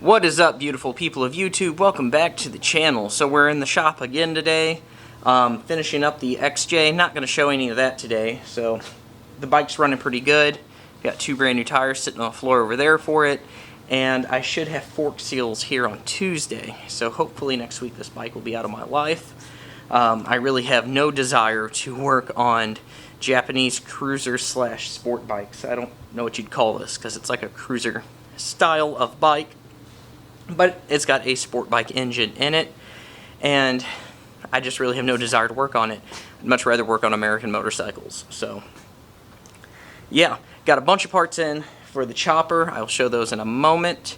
What is up, beautiful people of YouTube? Welcome back to the channel. So we're in the shop again today, finishing up the XJ. Not going to show any of that today. So the bike's running pretty good. Got two brand new tires sitting on the floor over there for it, and I should have fork seals here on Tuesday. So hopefully next week this bike will be out of my life. I really have no desire to work on Japanese cruiser slash sport bikes. I don't know what you'd call this because it's like a cruiser style of bike, but it's got a sport bike engine in it, and I just really have no desire to work on it. I'd much rather work on American motorcycles. So yeah, got a bunch of parts in for the chopper. I'll show those in a moment.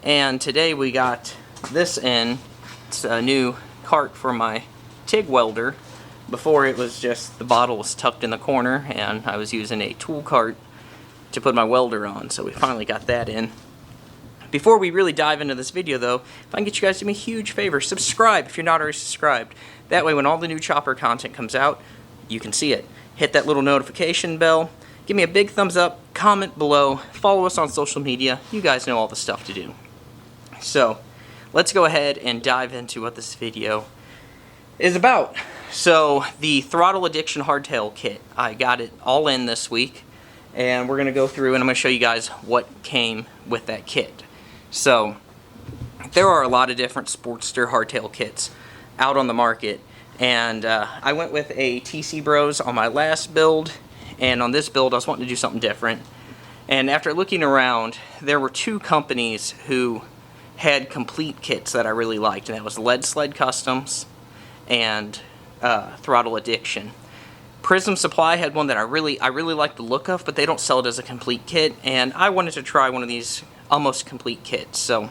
And today we got this in. It's a new cart for my TIG welder. Before it was just the bottle was tucked in the corner and I was using a tool cart to put my welder on, so we finally got that in. Before we really dive into this video though, if I can get you guys to do me a huge favor, subscribe if you're not already subscribed. That way when all the new chopper content comes out, you can see it. Hit that little notification bell, give me a big thumbs up, comment below, follow us on social media. You guys know all the stuff to do. So let's go ahead and dive into what this video is about. So the Throttle Addiction Hardtail kit, I got it all in this week, and we're going to go through and I'm going to show you guys what came with that kit. So there are a lot of different Sportster hardtail kits out on the market, and I went with a TC Bros on my last build, and on this build I was wanting to do something different. And after looking around, there were two companies who had complete kits that I really liked, and that was Lead Sled Customs and Throttle Addiction. Prism Supply had one that I really like the look of, but they don't sell it as a complete kit, and I wanted to try one of these almost complete kits. So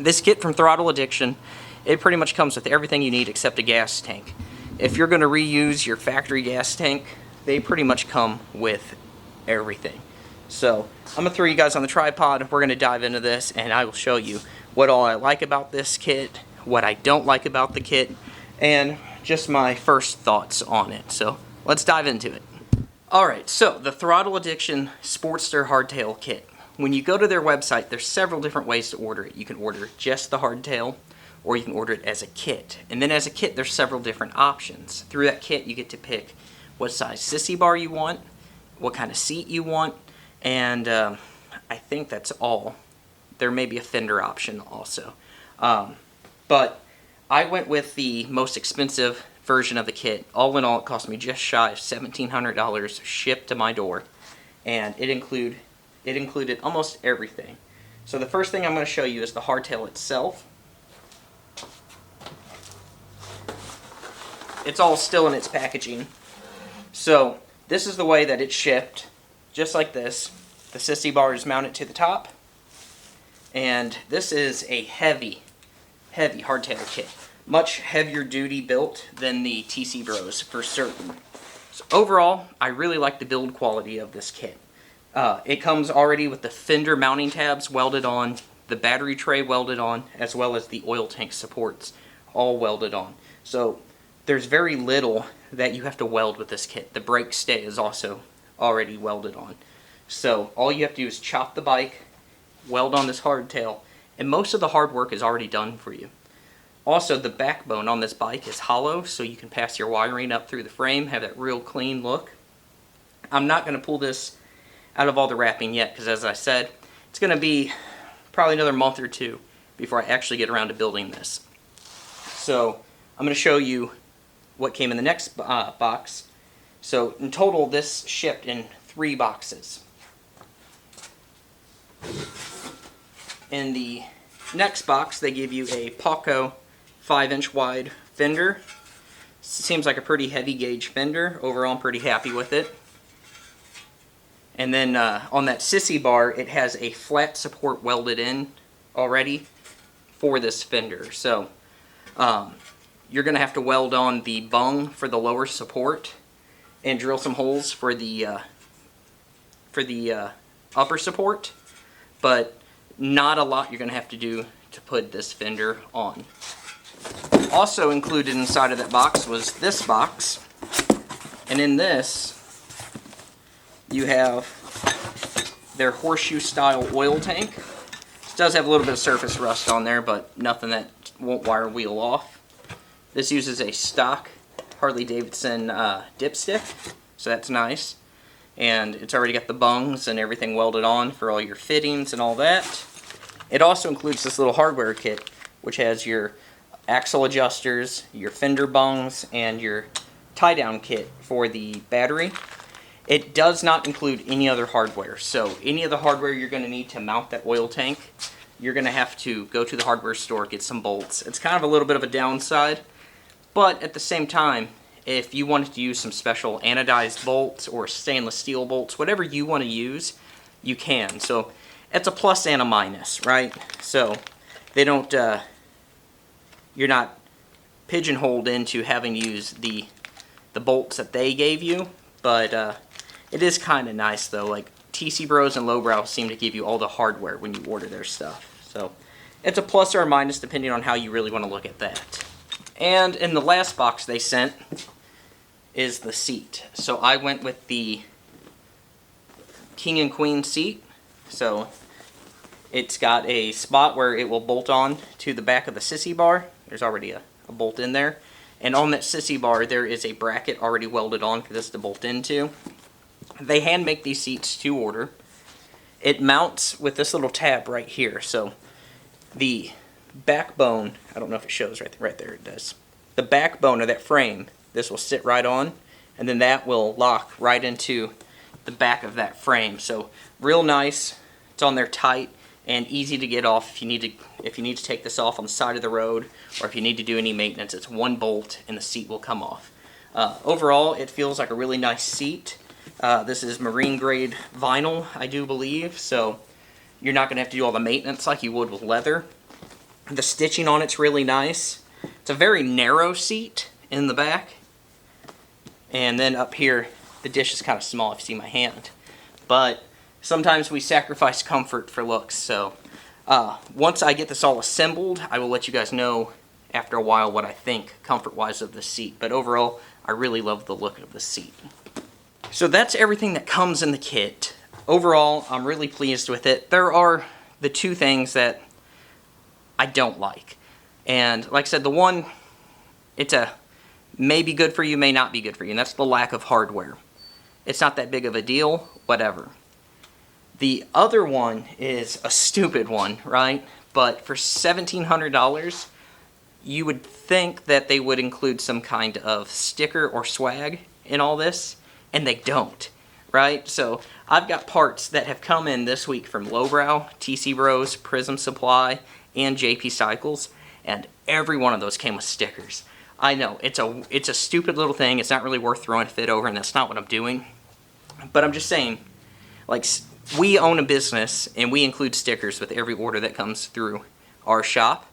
this kit from Throttle Addiction, it pretty much comes with everything you need except a gas tank. If you're going to reuse your factory gas tank, they pretty much come with everything. So I'm going to throw you guys on the tripod. We're going to dive into this, and I will show you what all I like about this kit, what I don't like about the kit, and just my first thoughts on it. So let's dive into it. Alright, so the Throttle Addiction Sportster Hardtail kit. When you go to their website, there's several different ways to order it. You can order just the hardtail, or you can order it as a kit. And then as a kit, there's several different options. Through that kit, you get to pick what size sissy bar you want, what kind of seat you want, and I think that's all. There may be a fender option also. But I went with the most expensive version of the kit. All in all, it cost me just shy of $1,700 shipped to my door, and it included almost everything. So the first thing I'm going to show you is the hardtail itself. It's all still in its packaging. So this is the way that it's shipped, just like this. The sissy bar is mounted to the top, and this is a heavy hardtail kit. Much heavier duty built than the TC Bros for certain. So overall, I really like the build quality of this kit. It comes already with the fender mounting tabs welded on, the battery tray welded on, as well as the oil tank supports all welded on. So there's very little that you have to weld with this kit. The brake stay is also already welded on. So all you have to do is chop the bike, weld on this hardtail, and most of the hard work is already done for you. Also, the backbone on this bike is hollow, so you can pass your wiring up through the frame, have that real clean look. I'm not going to pull this out of all the wrapping yet, because as I said, it's going to be probably another month or two before I actually get around to building this. So I'm going to show you what came in the next box. So in total, this shipped in 3 boxes. In the next box, they give you a Paco 5-inch wide fender. Seems like a pretty heavy gauge fender. Overall, I'm pretty happy with it. And then on that sissy bar, it has a flat support welded in already for this fender. So you're going to have to weld on the bung for the lower support and drill some holes for the upper support, but not a lot you're going to have to do to put this fender on. Also included inside of that box was this box, and in this you have their horseshoe style oil tank. does have a little bit of surface rust on there, but nothing that won't wire wheel off. This uses a stock Harley-Davidson dipstick, so that's nice. And it's already got the bungs and everything welded on for all your fittings and all that. It also includes this little hardware kit, which has your axle adjusters, your fender bungs, and your tie-down kit for the battery. It does not include any other hardware, so any of the hardware you're going to need to mount that oil tank, you're going to have to go to the hardware store, get some bolts. It's kind of a little bit of a downside, but at the same time, if you wanted to use some special anodized bolts or stainless steel bolts, whatever you want to use, you can. So it's a plus and a minus, right? So they don't, you're not pigeonholed into having to use the bolts that they gave you, but it is kind of nice though. Like TC Bros and Lowbrow seem to give you all the hardware when you order their stuff. So it's a plus or a minus depending on how you really want to look at that. And in the last box they sent is the seat. So I went with the King and Queen seat. So it's got a spot where it will bolt on to the back of the sissy bar. There's already a bolt in there. And on that sissy bar there is a bracket already welded on for this to bolt into. They hand make these seats to order. It mounts with this little tab right here. So the backbone, I don't know if it shows right there it does. The backbone of that frame, this will sit right on, and then that will lock right into the back of that frame. So real nice. It's on there tight and easy to get off if you need to take this off on the side of the road, or if you need to do any maintenance. It's one bolt and the seat will come off. Overall, it feels like a really nice seat. This is marine grade vinyl, I do believe, so you're not going to have to do all the maintenance like you would with leather. The stitching on it's really nice. It's a very narrow seat in the back. And then up here, the dish is kind of small if you see my hand. But sometimes we sacrifice comfort for looks. So once I get this all assembled, I will let you guys know after a while what I think comfort-wise of the seat. But overall, I really love the look of the seat. So that's everything that comes in the kit. Overall, I'm really pleased with it. There are the two things that I don't like. And like I said, the one, it's a may be good for you, may not be good for you, and that's the lack of hardware. It's not that big of a deal, whatever. The other one is a stupid one, right? But for $1,700, you would think that they would include some kind of sticker or swag in all this, and they don't, right? So I've got parts that have come in this week from Lowbrow, TC Bros, Prism Supply, and JP Cycles, and every one of those came with stickers. I know, it's a stupid little thing. It's not really worth throwing a fit over, and that's not what I'm doing. But I'm just saying, like, we own a business, and we include stickers with every order that comes through our shop.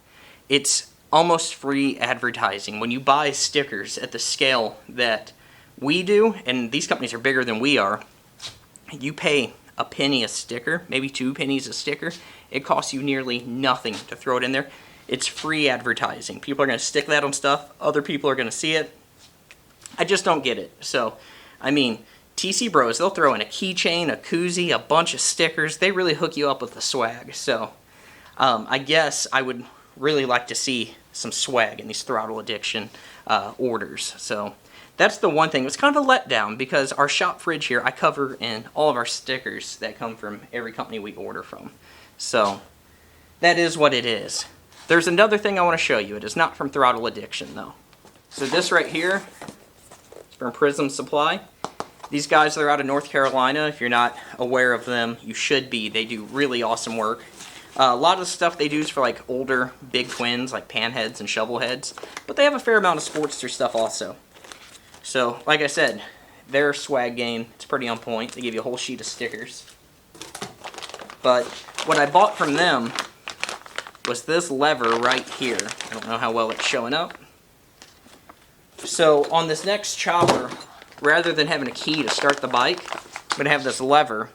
It's almost free advertising. When you buy stickers at the scale that we do, and these companies are bigger than we are, you pay a penny a sticker, maybe 2 pennies a sticker. It costs you nearly nothing to throw it in there. It's free advertising. People are going to stick that on stuff. Other people are going to see it. I just don't get it. So, I mean, TC Bros, they'll throw in a keychain, a koozie, a bunch of stickers. They really hook you up with the swag. So, I guess I would really like to see some swag in these Throttle Addiction orders. So, that's the one thing. It's kind of a letdown because our shop fridge here, I cover in all of our stickers that come from every company we order from. So, that is what it is. There's another thing I want to show you. It is not from Throttle Addiction, though. So this right here is from Prism Supply. These guys are out of North Carolina. If you're not aware of them, you should be. They do really awesome work. A lot of the stuff they do is for like older big twins, like pan heads and shovel heads. But they have a fair amount of Sportster stuff also. So, like I said, their swag game, it's pretty on point. They give you a whole sheet of stickers. But what I bought from them was this lever right here. I don't know how well it's showing up. So on this next chopper, rather than having a key to start the bike, I'm going to have this lever.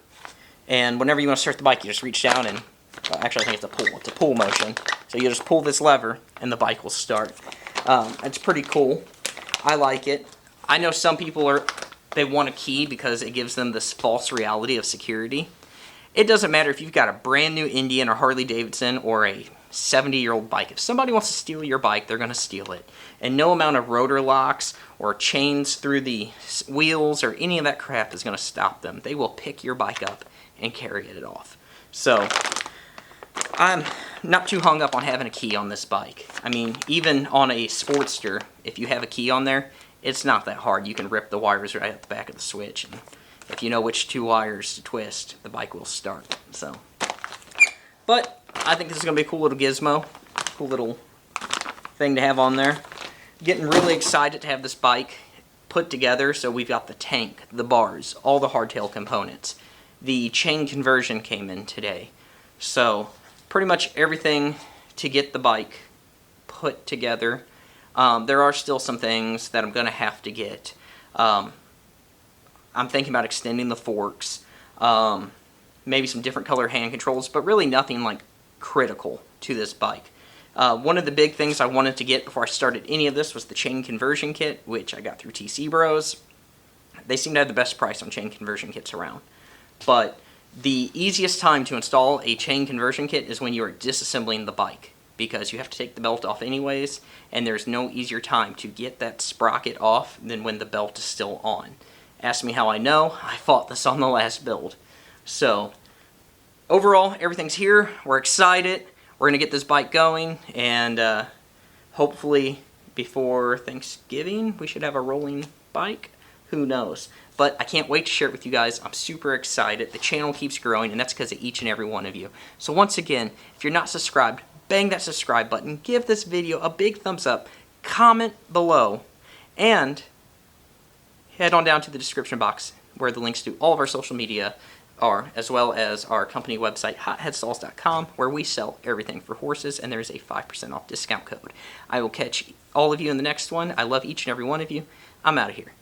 And whenever you want to start the bike, you just reach down and, well, actually I think it's a pull. It's a pull motion. So you just pull this lever and the bike will start. It's pretty cool. I like it. I know some people they want a key because it gives them this false reality of security. It doesn't matter if you've got a brand new Indian or Harley Davidson or a 70-year-old bike. If somebody wants to steal your bike, they're going to steal it. And no amount of rotor locks or chains through the wheels or any of that crap is going to stop them. They will pick your bike up and carry it off. So I'm not too hung up on having a key on this bike. I mean, even on a Sportster, if you have a key on there, it's not that hard. You can rip the wires right at the back of the switch. And if you know which 2 wires to twist, the bike will start. So, but I think this is going to be a cool little gizmo, cool little thing to have on there. Getting really excited to have this bike put together. So we've got the tank, the bars, all the hardtail components. The chain conversion came in today. So pretty much everything to get the bike put together. There are still some things that I'm going to have to get. I'm thinking about extending the forks, maybe some different color hand controls, but really nothing like critical to this bike. One of the big things I wanted to get before I started any of this was the chain conversion kit, which I got through TC Bros. They seem to have the best price on chain conversion kits around. But the easiest time to install a chain conversion kit is when you are disassembling the bike, because you have to take the belt off anyways, and there's no easier time to get that sprocket off than when the belt is still on. Ask me how I know. I fought this on the last build. So overall, everything's here. We're excited. We're going to get this bike going, and hopefully before Thanksgiving we should have a rolling bike. Who knows? But I can't wait to share it with you guys. I'm super excited. The channel keeps growing, and that's because of each and every one of you. So once again, if you're not subscribed, bang that subscribe button. Give this video a big thumbs up. Comment below. And head on down to the description box where the links to all of our social media are, as well as our company website, Headstalls.com, where we sell everything for horses, and there's a 5% off discount code. I will catch all of you in the next one. I love each and every one of you. I'm out of here.